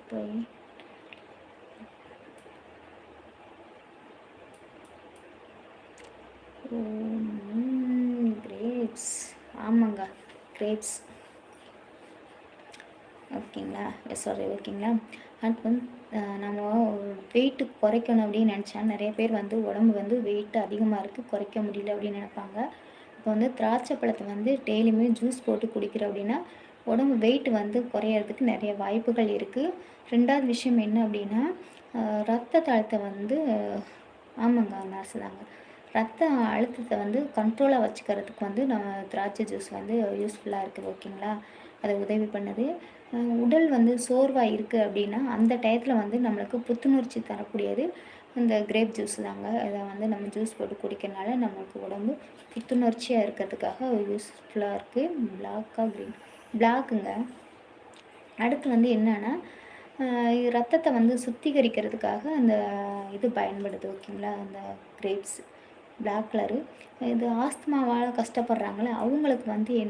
Try grapes. ஆமாங்க, grapes. ஓகேங்களா, sorry, ஓகேங்களா. அடுத்து வந்து நம்ம வெயிட்டு குறைக்கணும் அப்படின்னு நினச்சா நிறைய பேர் வந்து உடம்பு வந்து வெயிட் அதிகமாக இருக்குது, குறைக்க முடியல அப்படின்னு நினைப்பாங்க. இப்போ வந்து திராட்சை பழத்தை வந்து டெய்லியுமே ஜூஸ் போட்டு குடிக்கிறோம் அப்படின்னா உடம்பு வெயிட் வந்து குறையிறதுக்கு நிறைய வாய்ப்புகள் இருக்குது. ரெண்டாவது விஷயம் என்ன அப்படின்னா, ரத்த அழுத்தத்தை வந்து ஆமாங்க, நர்ஸு தாங்க. ரத்த அழுத்தத்தை வந்து கண்ட்ரோலாக வச்சுக்கிறதுக்கு வந்து நம்ம திராட்சை ஜூஸ் வந்து யூஸ்ஃபுல்லாக இருக்குது. ஓகேங்களா, அது உதவி பண்ணுது. உடல் வந்து சோர்வாக இருக்குது அப்படின்னா அந்த டயத்தில் வந்து நம்மளுக்கு புத்துணர்ச்சி தரக்கூடியது இந்த கிரேப் ஜூஸ் தாங்க. இதை வந்து நம்ம ஜூஸ் போட்டு குடிக்கிறனால நம்மளுக்கு உடம்பு புத்துணர்ச்சியாக இருக்கிறதுக்காக யூஸ்ஃபுல்லாக இருக்குது. பிளாக்கா க்ரீன்? பிளாக்குங்க. அடுத்து வந்து என்னென்னா, ரத்தத்தை வந்து சுத்திகரிக்கிறதுக்காக அந்த இது பயன்படுது. ஓகேங்களா, அந்த கிரேப்ஸ் பிளாக் கலரு. இது ஆஸ்துமாவால் கஷ்டப்படுறாங்களே அவங்களுக்கு வந்து என்ன